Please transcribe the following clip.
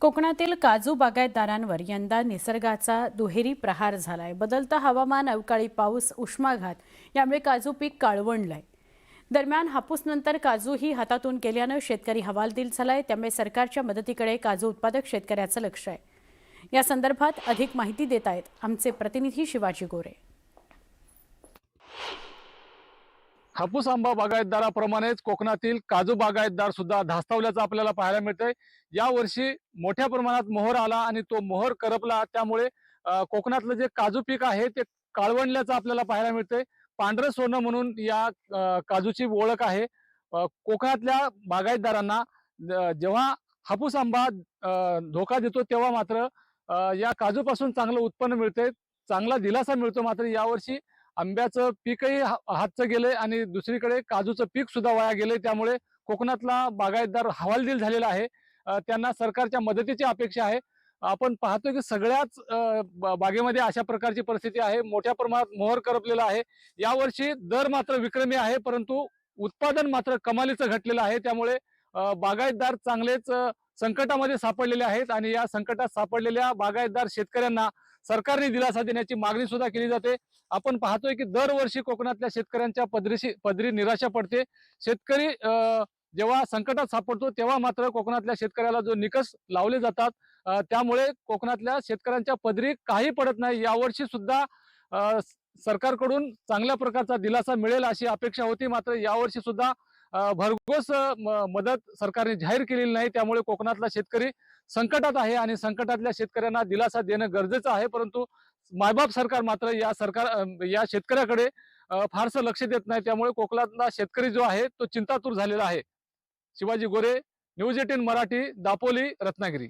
कोकणातील काजू बागायतदारांवर यंदा निसर्गाचा दुहेरी प्रहार झालाय। बदलतं हवामान, अवकाळी पाऊस, उष्माघात यामुळे काजू पीक काळवंडलंय। दरम्यान हापूसनंतर काजूही हातातून गेल्यानं शेतकरी हवालदिल झालाय। त्यामुळे सरकारच्या मदतीकडे काजू उत्पादक शेतकऱ्याचं लक्ष आहे। या संदर्भात अधिक माहिती देत आहेत आमचे प्रतिनिधी शिवाजी गोरे। हापूस आंबा बागायतदाराप्रमाणेच कोकणातील काजू बागायतदार सुद्धा धास्तावल्याचं आपल्याला पाहायला मिळतंय। या वर्षी मोठ्या प्रमाणात मोहर आला आणि तो मोहर करपला, त्यामुळे कोकणातलं जे काजू पीक आहे ते काळवंडल्याचं आपल्याला पाहायला मिळतंय। पांढरं सोनं म्हणून या काजूची ओळख आहे। कोकणातल्या बागायतदारांना जेव्हा हापूस आंबा धोका देतो तेव्हा मात्र या काजूपासून चांगलं उत्पन्न मिळतंय, चांगला दिलासा मिळतो। मात्र यावर्षी आंब्याचं पीकही हातचं गेलंय आणि दुसरीकडे काजूचं पीक सुद्धा वाया गेलंय। त्यामुळे कोकणातला बागायतदार हवालदिल झालेला आहे। त्यांना सरकारच्या मदतीची अपेक्षा आहे। आपण पाहतोय की सगळ्याच बागेमध्ये अशा प्रकारची परिस्थिती आहे। मोठ्या प्रमाणात मोहर करपलेला आहे। यावर्षी दर मात्र विक्रमी आहे, परंतु उत्पादन मात्र कमालीचं घटलेलं आहे। त्यामुळे बागायतदार चांगलेच संकटामध्ये सापडलेले आहेत आणि या संकटात सापडलेल्या बागायतदार शेतकऱ्यांना सरकारने दिलासा देण्याची मागणी सुद्धा केली जाते। आपण पाहतोय की दरवर्षी कोकणातल्या शेतकऱ्यांच्या पदरी निराशा पडते। शेतकरी जेव्हा संकटात सापडतो तेव्हा मात्र कोकणातल्या शेतकऱ्याला जो निकष लावले जातात, त्यामुळे कोकणातल्या शेतकऱ्यांच्या पदरी काही पडत नाही। यावर्षी सुद्धा सरकारकडून चांगल्या प्रकारचा दिलासा मिळेल अशी अपेक्षा होती, मात्र यावर्षी सुद्धा भरघोस मदत सरकारने जाहीर केलेली नाही। त्यामुळे कोकणातला शेतकरी संकटात आहे आणि संकटातल्या शेतकऱ्यांना दिलासा देणं गरजेचं आहे, परंतु मायबाप सरकार मात्र या शेतकऱ्याकडे फारसं लक्ष देत नाही। त्यामुळे कोकणातला शेतकरी जो आहे तो चिंतातूर झालेला आहे। शिवाजी गोरे, न्यूज 18 मराठी, दापोली, रत्नागिरी।